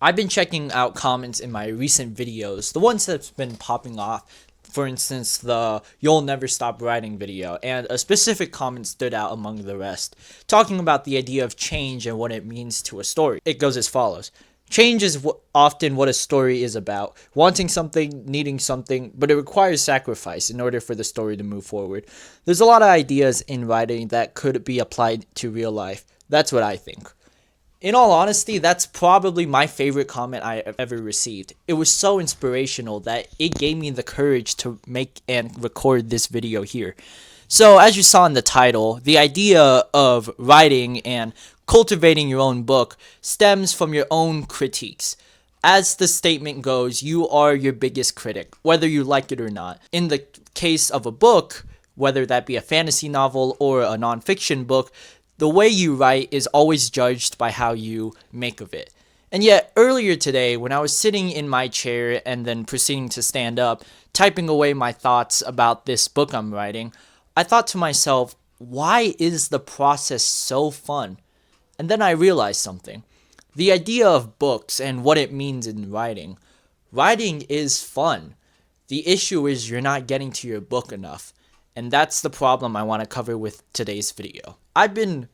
I've been checking out comments in my recent videos, the ones that's been popping off. For instance, the "You'll Never Stop Writing" video, and a specific comment stood out among the rest, talking about the idea of change and what it means to a story. It goes as follows. Change is often what a story is about, wanting something, needing something, but it requires sacrifice in order for the story to move forward. There's a lot of ideas in writing that could be applied to real life. That's what I think. In all honesty, that's probably my favorite comment I have ever received. It was so inspirational that it gave me the courage to make and record this video here. So, as you saw in the title, the idea of writing and cultivating your own book stems from your own critiques. As the statement goes, you are your biggest critic, whether you like it or not. In the case of a book, whether that be a fantasy novel or a nonfiction book, the way you write is always judged by how you make of it. And yet, earlier today, when I was sitting in my chair and then proceeding to stand up, typing away my thoughts about this book I'm writing, I thought to myself, why is the process so fun? And then I realized something. The idea of books and what it means in writing. Writing is fun. The issue is you're not getting to your book enough. And that's the problem I want to cover with today's video. I've been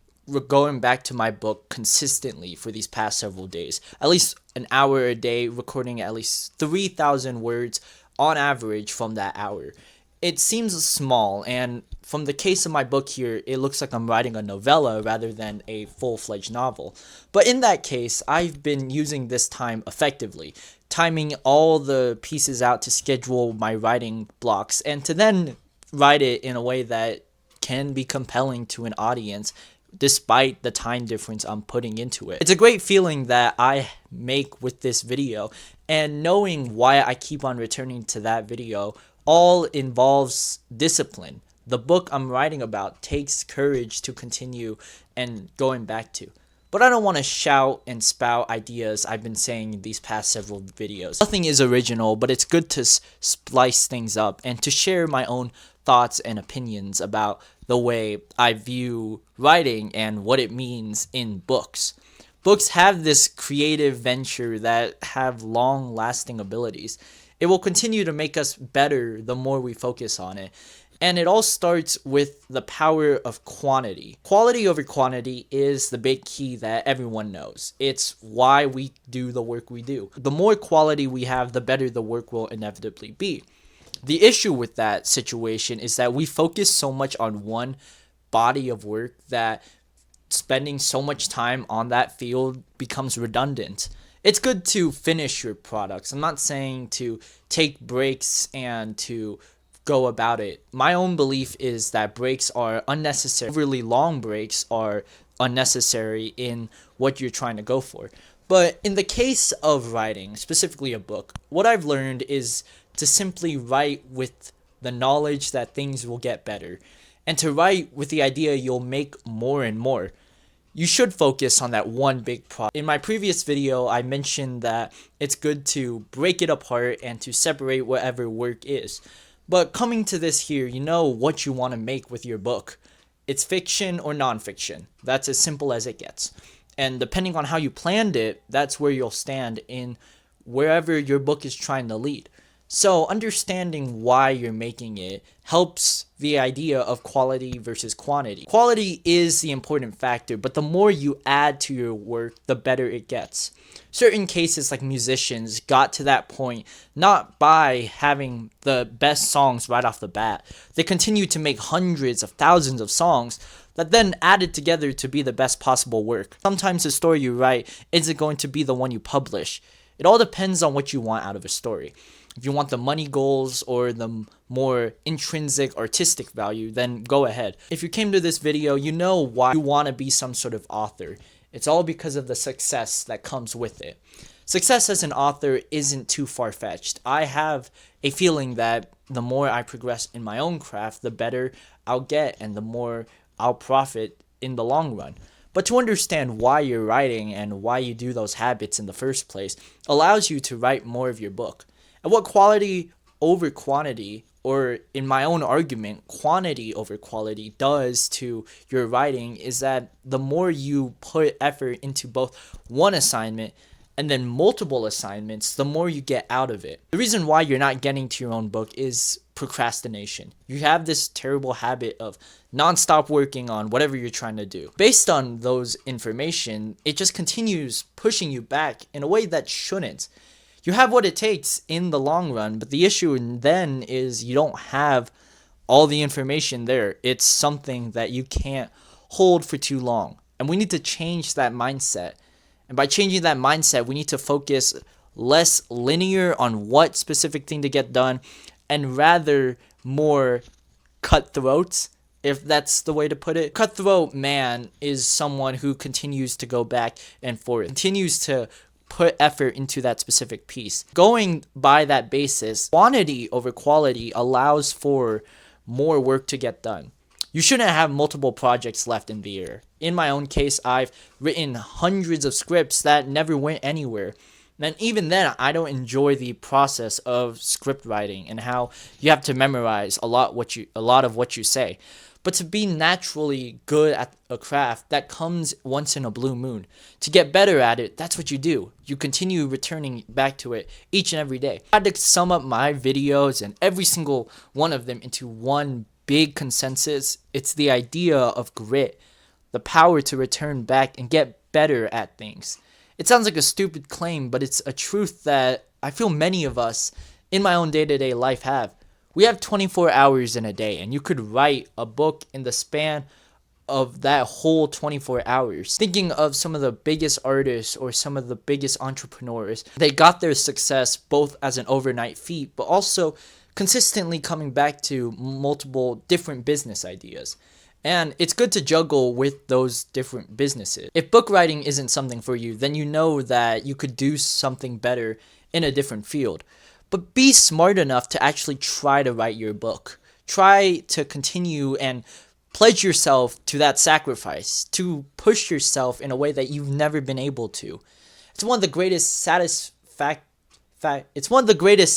going back to my book consistently for these past several days. At least an hour a day, recording at least 3,000 words on average from that hour. It seems small, and from the case of my book here, it looks like I'm writing a novella rather than a full-fledged novel. But in that case, I've been using this time effectively, timing all the pieces out to schedule my writing blocks, and to then write it in a way that can be compelling to an audience despite the time difference I'm putting into it. It's a great feeling that I make with this video, and knowing why I keep on returning to that video all involves discipline. The book I'm writing about takes courage to continue and going back to. But I don't want to shout and spout ideas I've been saying in these past several videos. Nothing is original, but it's good to splice things up and to share my own thoughts and opinions about the way I view writing and what it means in books. Books have this creative venture that have long-lasting abilities. It will continue to make us better the more we focus on it. And it all starts with the power of quantity. Quality over quantity is the big key that everyone knows. It's why we do the work we do. The more quality we have, the better the work will inevitably be. The issue with that situation is that we focus so much on one body of work that spending so much time on that field becomes redundant. It's good to finish your products. I'm not saying to take breaks and to go about it. My own belief is that breaks are unnecessary. Overly long breaks are unnecessary in what you're trying to go for. But in the case of writing, specifically a book, what I've learned is to simply write with the knowledge that things will get better, and to write with the idea you'll make more and more. You should focus on that one big project. In my previous video, I mentioned that it's good to break it apart and to separate whatever work is. But coming to this here, you know what you want to make with your book. It's fiction or nonfiction. That's as simple as it gets. And depending on how you planned it, that's where you'll stand in wherever your book is trying to lead. So understanding why you're making it helps the idea of quality versus quantity. Quality is the important factor, but the more you add to your work, the better it gets. Certain cases like musicians got to that point not by having the best songs right off the bat. They continued to make hundreds of thousands of songs that then added together to be the best possible work. Sometimes the story you write isn't going to be the one you publish. It all depends on what you want out of a story. If you want the money goals or the more intrinsic artistic value, then go ahead. If you came to this video, you know why you want to be some sort of author. It's all because of the success that comes with it. Success as an author isn't too far-fetched. I have a feeling that the more I progress in my own craft, the better I'll get and the more I'll profit in the long run. But to understand why you're writing and why you do those habits in the first place allows you to write more of your book. And what quality over quantity, or in my own argument, quantity over quality does to your writing is that the more you put effort into both one assignment and then multiple assignments, the more you get out of it. The reason why you're not getting to your own book is procrastination. You have this terrible habit of nonstop working on whatever you're trying to do. Based on those information, it just continues pushing you back in a way that shouldn't. You have what it takes in the long run, but the issue then is you don't have all the information there. It's something that you can't hold for too long. And we need to change that mindset. And by changing that mindset, we need to focus less linear on what specific thing to get done and rather more cutthroat, if that's the way to put it. Cutthroat man is someone who continues to go back and forth, continues to put effort into that specific piece. Going by that basis, quantity over quality allows for more work to get done. You shouldn't have multiple projects left in the air. In my own case, I've written hundreds of scripts that never went anywhere. And even then, I don't enjoy the process of script writing and how you have to memorize a lot of what you say. But to be naturally good at a craft, that comes once in a blue moon. To get better at it, that's what you do. You continue returning back to it each and every day. I had to sum up my videos and every single one of them into one big consensus. It's the idea of grit, the power to return back and get better at things. It sounds like a stupid claim, but it's a truth that I feel many of us in my own day-to-day life have. We have 24 hours in a day, and you could write a book in the span of that whole 24 hours. Thinking of some of the biggest artists or some of the biggest entrepreneurs, they got their success both as an overnight feat, but also consistently coming back to multiple different business ideas. And it's good to juggle with those different businesses. If book writing isn't something for you, then you know that you could do something better in a different field. But be smart enough to actually try to write your book. Try to continue and pledge yourself to that sacrifice, to push yourself in a way that you've never been able to. It's one of the greatest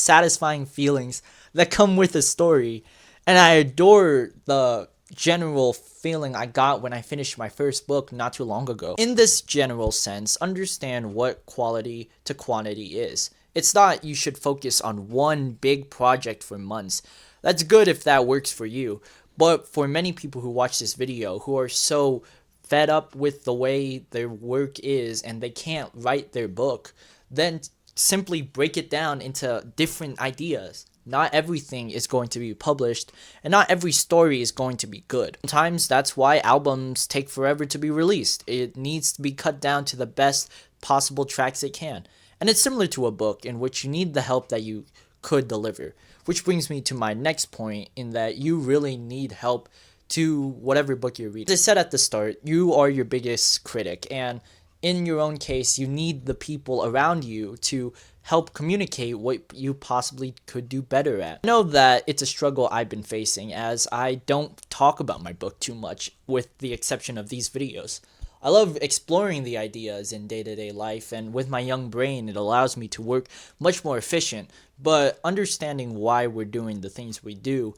satisfying feelings that come with a story. And I adore the general feeling I got when I finished my first book not too long ago. In this general sense, understand what quality to quantity is. It's not you should focus on one big project for months. That's good if that works for you. But for many people who watch this video who are so fed up with the way their work is and they can't write their book, then simply break it down into different ideas. Not everything is going to be published, and not every story is going to be good. Sometimes that's why albums take forever to be released. It needs to be cut down to the best possible tracks it can. And it's similar to a book in which you need the help that you could deliver. Which brings me to my next point, in that you really need help to whatever book you're reading. As I said at the start, you are your biggest critic, and in your own case, you need the people around you to help communicate what you possibly could do better at. I know that it's a struggle I've been facing, as I don't talk about my book too much, with the exception of these videos. I love exploring the ideas in day-to-day life, and with my young brain, it allows me to work much more efficient, but understanding why we're doing the things we do,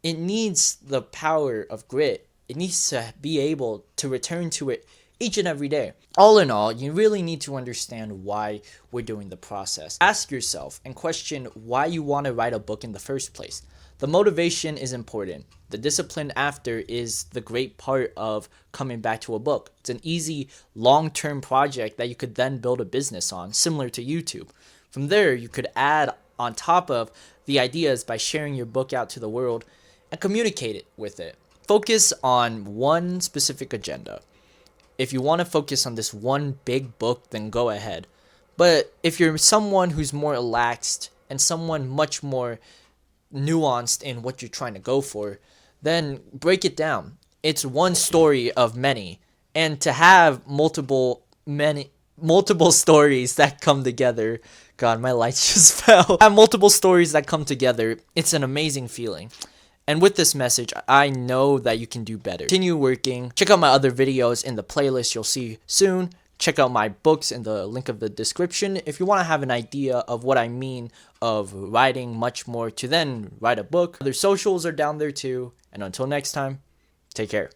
it needs the power of grit. It needs to be able to return to it each and every day. All in all, you really need to understand why we're doing the process. Ask yourself and question why you want to write a book in the first place. The motivation is important. The discipline after is the great part of coming back to a book. It's an easy, long-term project that you could then build a business on, similar to YouTube. From there, you could add on top of the ideas by sharing your book out to the world and communicate it with it. Focus on one specific agenda. If you want to focus on this one big book, then go ahead. But if you're someone who's more relaxed and someone much more nuanced in what you're trying to go for, then break it down. It's one story of many, and to have multiple stories that come together, god, my lights just fell, have multiple stories that come together, it's an amazing feeling. And with this message, I know that you can do better. Continue working. Check out my other videos in the playlist you'll see soon. Check out my books in the link of the description if you want to have an idea of what I mean of writing much more to then write a book. Other socials are down there too. And until next time, take care.